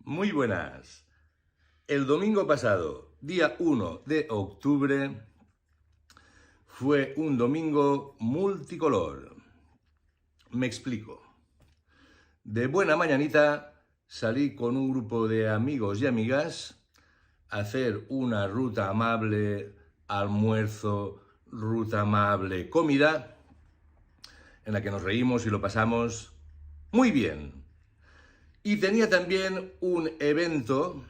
Muy buenas. El domingo pasado, día 1 de octubre, fue un domingo multicolor. Me explico. De buena mañanita salí con un grupo de amigos y amigas a hacer una ruta amable, almuerzo, ruta amable, comida, en la que nos reímos y lo pasamos muy bien. Y tenía también un evento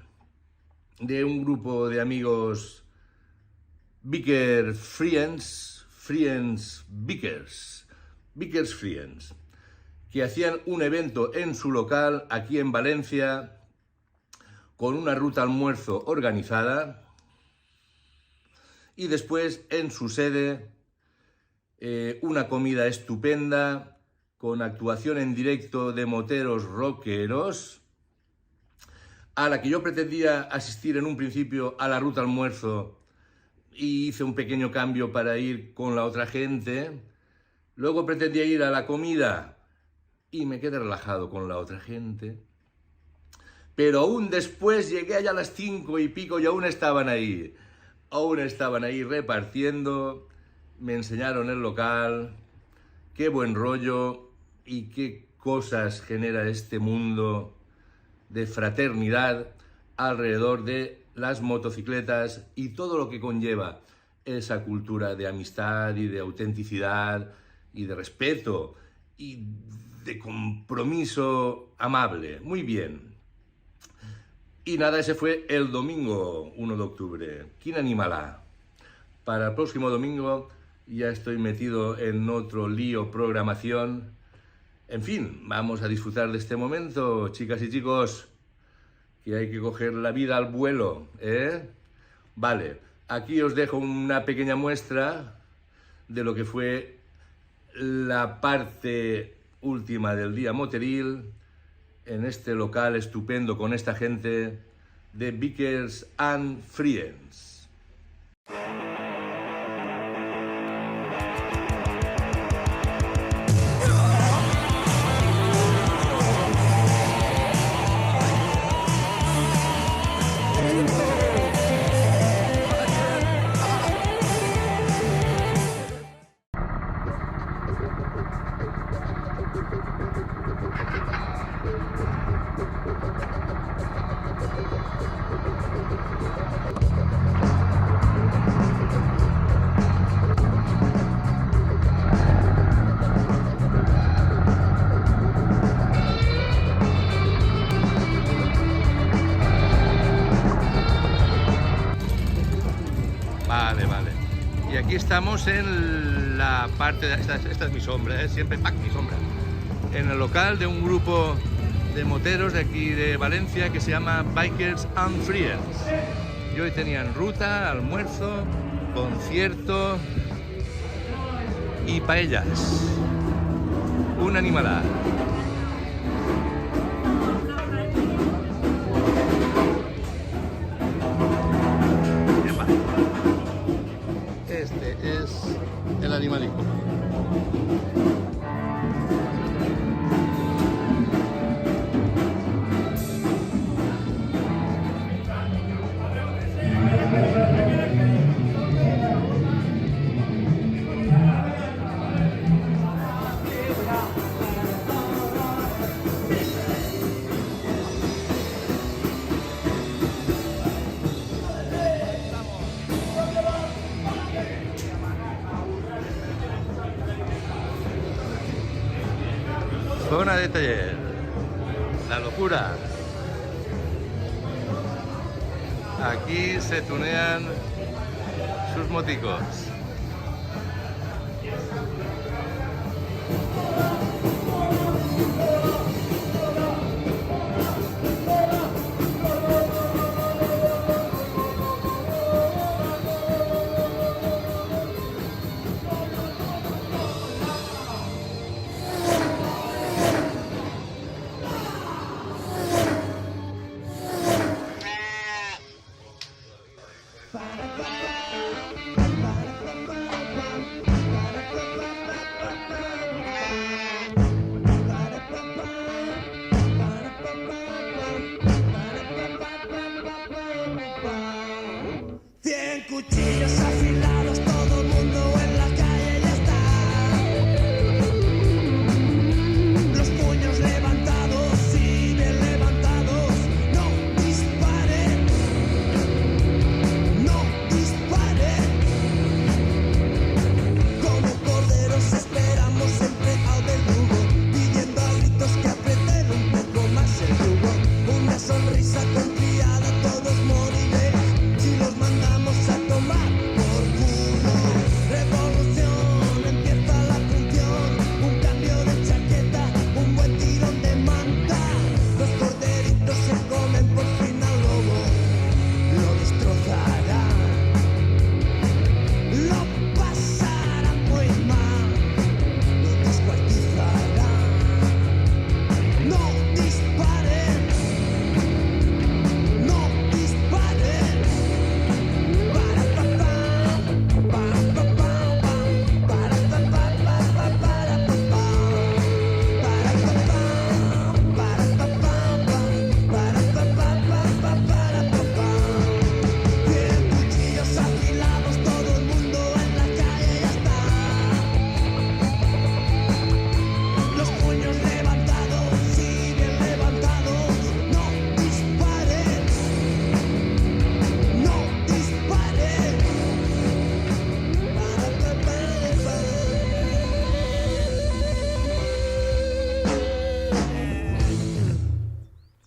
de un grupo de amigos Vickers Friends, que hacían un evento en su local aquí en Valencia con una ruta almuerzo organizada y después en su sede una comida estupenda con actuación en directo de moteros rockeros, a la que yo pretendía asistir en un principio a la ruta almuerzo y hice un pequeño cambio para ir con la otra gente. Luego pretendía ir a la comida y me quedé relajado con la otra gente. Pero aún después llegué allá a las 5 y pico y aún estaban ahí repartiendo. Me enseñaron el local, qué buen rollo y qué cosas genera este mundo de fraternidad alrededor de las motocicletas y todo lo que conlleva esa cultura de amistad y de autenticidad y de respeto y de compromiso amable. Muy bien. Y nada, ese fue el domingo 1 de octubre. ¿Quién animará? Para el próximo domingo ya estoy metido en otro lío programación. En fin, vamos a disfrutar de este momento, chicas y chicos, que hay que coger la vida al vuelo, ¿eh? Vale, aquí os dejo una pequeña muestra de lo que fue la parte última del día moteril en este local estupendo con esta gente de Vickers and Friends. Vale. Y aquí estamos en la parte de... Esta es mi sombra, siempre mi sombra. En el local de un grupo de moteros de aquí de Valencia que se llama Bikers and Friends. Y hoy tenían ruta, almuerzo, concierto y paellas. Una animalada. Este es el animalico. Zona de taller, la locura. Aquí se tunean sus moticos. cuchillos